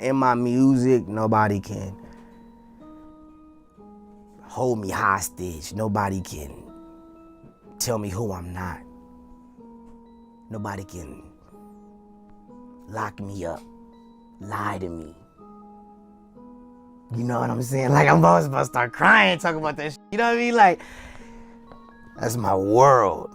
in my music, nobody can hold me hostage. Nobody can tell me who I'm not. Nobody can lock me up, lie to me. You know what I'm saying? Like, I'm always about to start crying talking about that shit. You know what I mean? Like, that's my world.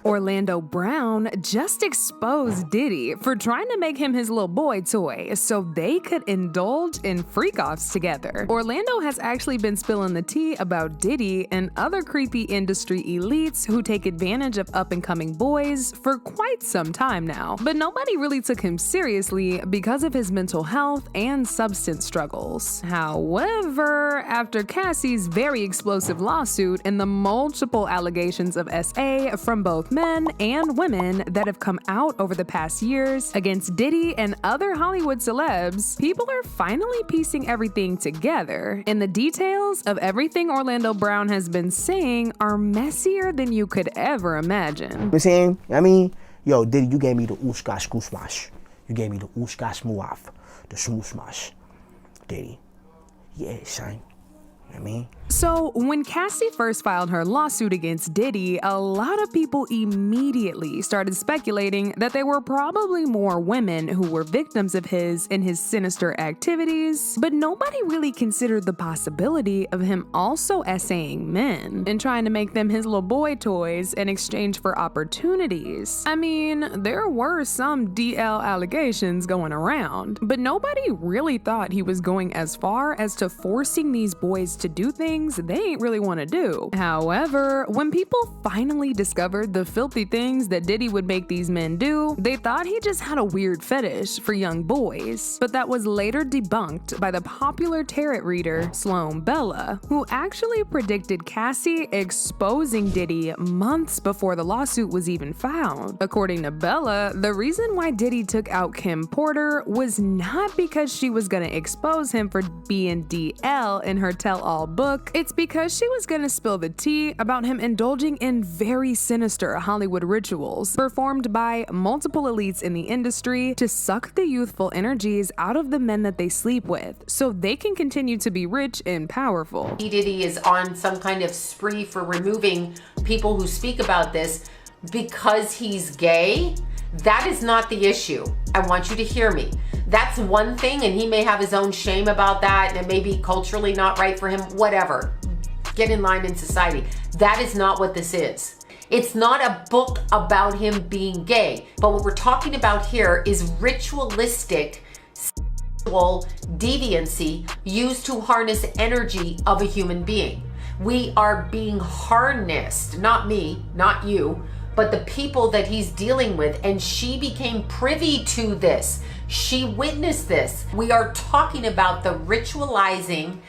Orlando Brown just exposed Diddy for trying to make him his little boy toy so they could indulge in freak-offs together. Orlando has actually been spilling the tea about Diddy and other creepy industry elites who take advantage of up-and-coming boys for quite some time now. But nobody really took him seriously because of his mental health and substance struggles. However, after Cassie's very explosive lawsuit and the multiple allegations of SA from both men and women that have come out over the past years against Diddy and other Hollywood celebs, people are finally piecing everything together. And the details of everything Orlando Brown has been saying are messier than you could ever imagine. You know what I'm saying? I mean, yo, Diddy, you gave me the ooshka smash. You gave me the ooshka smuaf, the smooth smash. Diddy. Yeah, son. You know what I mean? So, when Cassie first filed her lawsuit against Diddy, a lot of people immediately started speculating that there were probably more women who were victims of his and his sinister activities, but nobody really considered the possibility of him also essaying men and trying to make them his little boy toys in exchange for opportunities. I mean, there were some DL allegations going around, but nobody really thought he was going as far as to forcing these boys to do things they ain't really want to do. However, when people finally discovered the filthy things that Diddy would make these men do, they thought he just had a weird fetish for young boys. But that was later debunked by the popular tarot reader Sloan Bella, who actually predicted Cassie exposing Diddy months before the lawsuit was even filed. According to Bella, the reason why Diddy took out Kim Porter was not because she was gonna expose him for being DL in her tell-all book. It's because she was gonna spill the tea about him indulging in very sinister Hollywood rituals performed by multiple elites in the industry to suck the youthful energies out of the men that they sleep with so they can continue to be rich and powerful. Diddy is on some kind of spree for removing people who speak about this because he's gay. That is not the issue. I want you to hear me. That's one thing, and he may have his own shame about that, and it may be culturally not right for him, whatever. Get in line in society. That is not what this is. It's not a book about him being gay, but what we're talking about here is ritualistic sexual deviancy used to harness energy of a human being. We are being harnessed, not me, not you, but the people that he's dealing with, and she became privy to this. She witnessed this. We are talking about the ritualized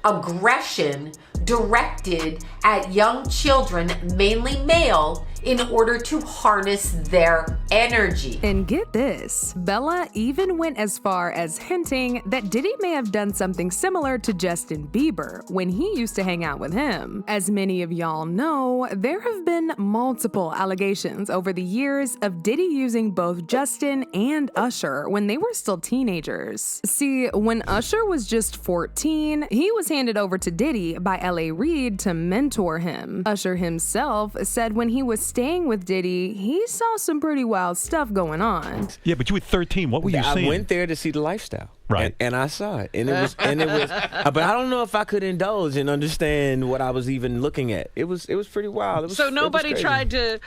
aggression directed at young children, mainly male, in order to harness their energy. And get this, Bella even went as far as hinting that Diddy may have done something similar to Justin Bieber when he used to hang out with him. As many of y'all know, there have been multiple allegations over the years of Diddy using both Justin and Usher when they were still teenagers. See, when Usher was just 14, he was handed over to Diddy by L.A. Reid to mentor him. Usher himself said when he was staying with Diddy, he saw some pretty wild stuff going on. Yeah, but you were 13. What were you seeing? I went there to see the lifestyle. Right. And I saw it. And it was but I don't know if I could indulge and understand what I was even looking at. It was pretty wild. So nobody tried to,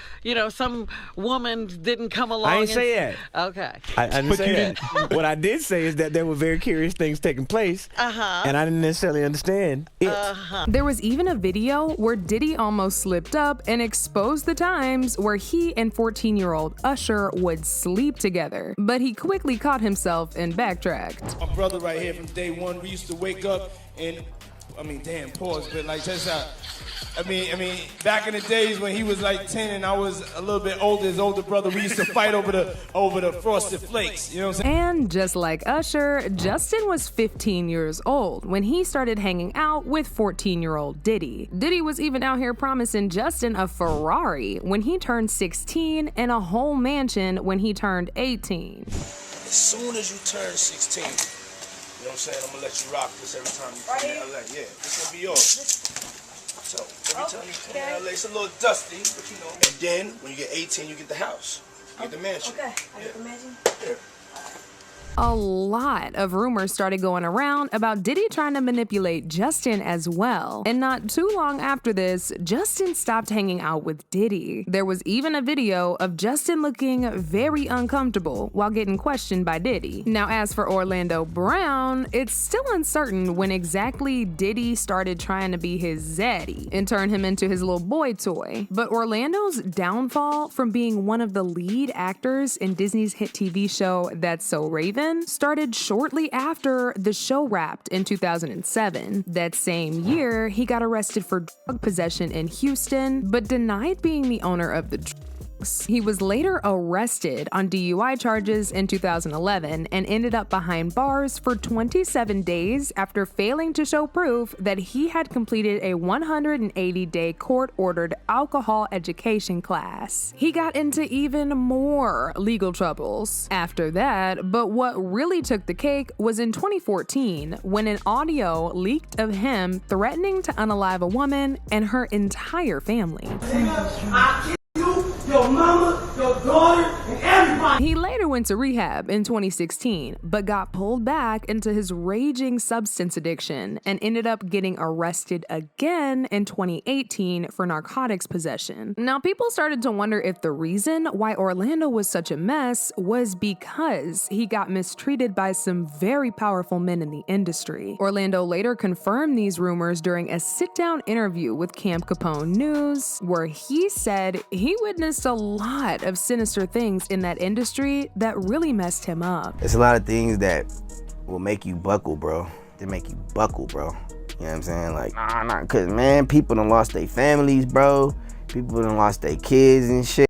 some woman didn't come along. I didn't say that. Okay. I didn't say that. What I did say is that there were very curious things taking place. And I didn't necessarily understand it. There was even a video where Diddy almost slipped up and exposed the times where he and 14-year-old Usher would sleep together. But he quickly caught himself and backtracked. My brother right here from day one, we used to wake up and, pause, but like that's how, back in the days when he was like 10 and I was a little bit older, his older brother, we used to fight over the Frosted Flakes, you know what I'm saying? And just like Usher, Justin was 15 years old when he started hanging out with 14-year-old Diddy. Diddy was even out here promising Justin a Ferrari when he turned 16 and a whole mansion when he turned 18. As soon as you turn 16, you know what I'm saying? I'm gonna let you rock this every time you come to LA. Yeah, this gonna be yours. So every time you come to LA, it's a little dusty, but you know. And then when you get 18, you get the house. You get the mansion. Okay, I get the mansion? Yeah. A lot of rumors started going around about Diddy trying to manipulate Justin as well. And not too long after this, Justin stopped hanging out with Diddy. There was even a video of Justin looking very uncomfortable while getting questioned by Diddy. Now, as for Orlando Brown, it's still uncertain when exactly Diddy started trying to be his zaddy and turn him into his little boy toy. But Orlando's downfall from being one of the lead actors in Disney's hit TV show That's So Raven started shortly after the show wrapped in 2007. That same year, he got arrested for drug possession in Houston, but denied being the owner of the drugs. He was later arrested on DUI charges in 2011 and ended up behind bars for 27 days after failing to show proof that he had completed a 180-day court-ordered alcohol education class. He got into even more legal troubles after that, but what really took the cake was in 2014 when an audio leaked of him threatening to unalive a woman and her entire family. Your mama, your daughter, and everybody. He later went to rehab in 2016, but got pulled back into his raging substance addiction and ended up getting arrested again in 2018 for narcotics possession. Now, people started to wonder if the reason why Orlando was such a mess was because he got mistreated by some very powerful men in the industry. Orlando later confirmed these rumors during a sit-down interview with Camp Capone News, where he said he witnessed a lot of sinister things in that industry that really messed him up. There's a lot of things that will make you buckle, bro. They make you buckle, bro. You know what I'm saying? Like, nah, cause man, people done lost their families, bro. People done lost their kids and shit.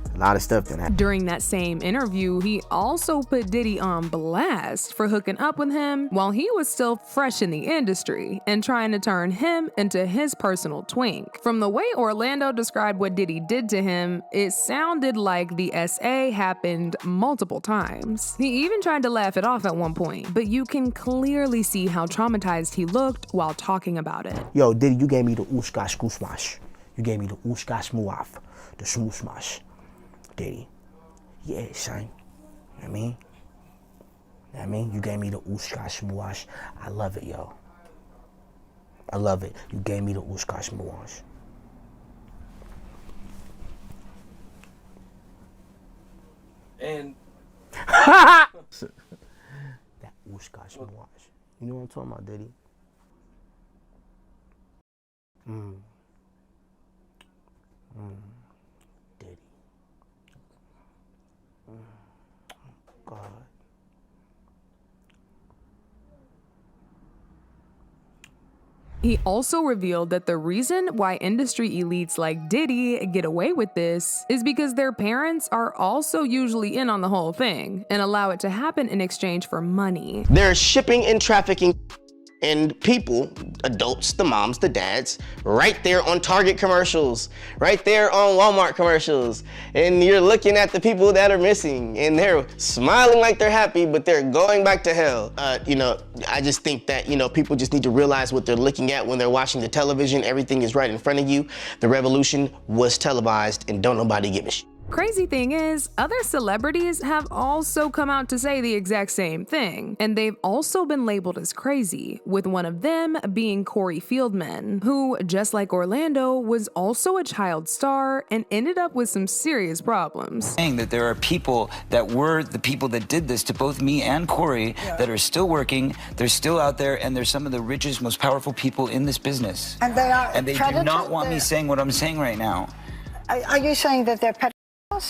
A lot of stuff that happened. During that same interview, he also put Diddy on blast for hooking up with him while he was still fresh in the industry and trying to turn him into his personal twink. From the way Orlando described what Diddy did to him, it sounded like the SA happened multiple times. He even tried to laugh it off at one point, but you can clearly see how traumatized he looked while talking about it. Yo, Diddy, you gave me the ooshka skoosmash. You gave me the ooshka smooaf, the smooshmash. Diddy. Yeah, son. You know what I mean? You know what I mean? You gave me the ooshka smooash. I love it, yo. I love it. You gave me the ooshka smooash. And that ooshka smooash. You know what I'm talking about, Diddy? Diddy. God. He also revealed that the reason why industry elites like Diddy get away with this is because their parents are also usually in on the whole thing and allow it to happen in exchange for money. They're shipping and trafficking and people, adults, the moms, the dads, right there on Target commercials, right there on Walmart commercials. And you're looking at the people that are missing and they're smiling like they're happy, but they're going back to hell. I just think that, people just need to realize what they're looking at when they're watching the television. Everything is right in front of you. The revolution was televised and don't nobody give a shit. Crazy thing is, other celebrities have also come out to say the exact same thing, and they've also been labeled as crazy, with one of them being Corey Feldman, who, just like Orlando, was also a child star and ended up with some serious problems. Saying that there are people that were the people that did this to both me and Corey that are still working, they're still out there, and they're some of the richest, most powerful people in this business. And they are And they do not want me saying what I'm saying right now. Are you saying that they're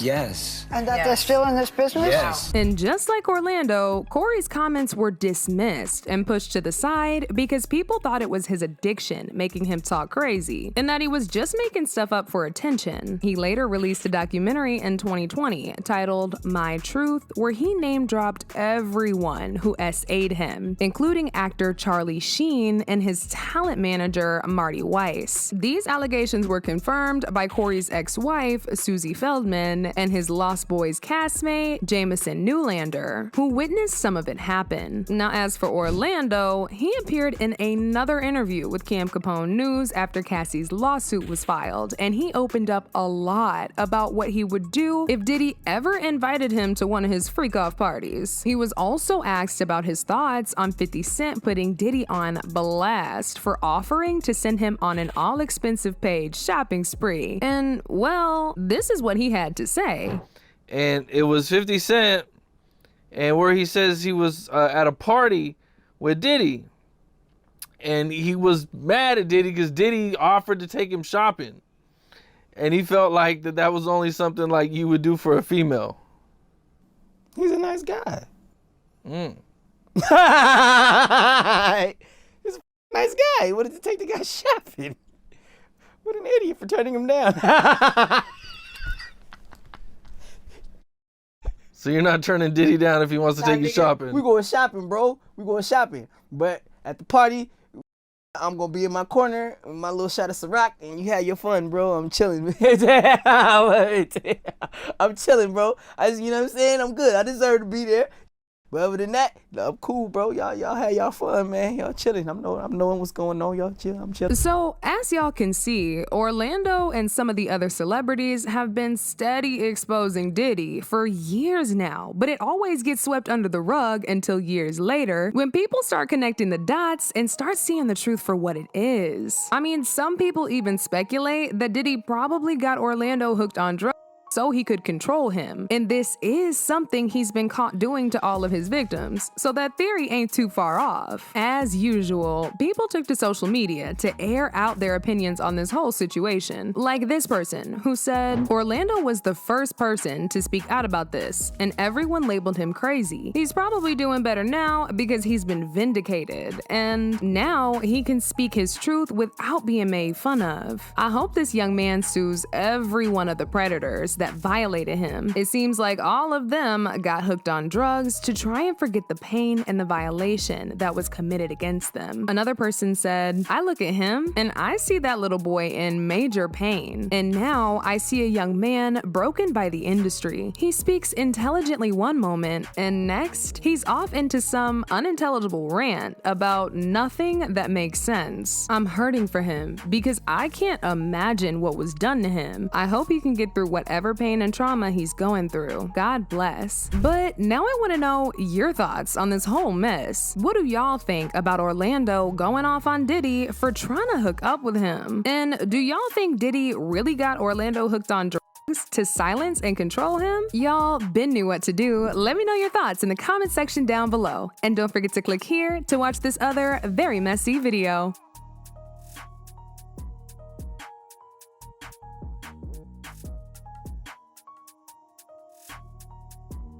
Yes. And that they're still in this business? Yes. And just like Orlando, Corey's comments were dismissed and pushed to the side because people thought it was his addiction making him talk crazy, and that he was just making stuff up for attention. He later released a documentary in 2020 titled My Truth, where he name-dropped everyone who SA'd him, including actor Charlie Sheen and his talent manager, Marty Weiss. These allegations were confirmed by Corey's ex-wife, Susie Feldman, son and his Lost Boys castmate, Jamison Newlander, who witnessed some of it happen. Now, as for Orlando, he appeared in another interview with Cam Capone News after Cassie's lawsuit was filed, and he opened up a lot about what he would do if Diddy ever invited him to one of his freak-off parties. He was also asked about his thoughts on 50 Cent putting Diddy on blast for offering to send him on an all-expensive paid shopping spree. And, well, this is what he had to say. And it was 50 Cent, and where he says he was at a party with Diddy. And he was mad at Diddy because Diddy offered to take him shopping. And he felt like that was only something like you would do for a female. He's a nice guy. Mm. He's a nice guy. What did it take to go shopping? What an idiot for turning him down. So you're not turning Diddy down if he wants to take you shopping? We going shopping, bro. We going shopping. But at the party, I'm going to be in my corner with my little shot of Ciroc, and you have your fun, bro. I'm chilling. I'm chilling, bro. You know what I'm saying? I'm good. I deserve to be there. But other than that, I'm cool, bro. Y'all have y'all fun, man. Y'all chilling. I'm knowing what's going on. Y'all chill. I'm chilling. So, as y'all can see, Orlando and some of the other celebrities have been steady exposing Diddy for years now, but it always gets swept under the rug until years later when people start connecting the dots and start seeing the truth for what it is. I mean, some people even speculate that Diddy probably got Orlando hooked on drugs so he could control him. And this is something he's been caught doing to all of his victims, so that theory ain't too far off. As usual, people took to social media to air out their opinions on this whole situation. Like this person, who said, Orlando was the first person to speak out about this, and everyone labeled him crazy. He's probably doing better now because he's been vindicated, and now he can speak his truth without being made fun of. I hope this young man sues every one of the predators that violated him. It seems like all of them got hooked on drugs to try and forget the pain and the violation that was committed against them. Another person said, I look at him and I see that little boy in major pain. And now I see a young man broken by the industry. He speaks intelligently one moment, and next he's off into some unintelligible rant about nothing that makes sense. I'm hurting for him because I can't imagine what was done to him. I hope he can get through whatever pain and trauma he's going through. God bless. But now I want to know your thoughts on this whole mess. What do y'all think about Orlando going off on Diddy for trying to hook up with him? And do y'all think Diddy really got Orlando hooked on drugs to silence and control him? Y'all been knew what to do. Let me know your thoughts in the comment section down below. And don't forget to click here to watch this other very messy video.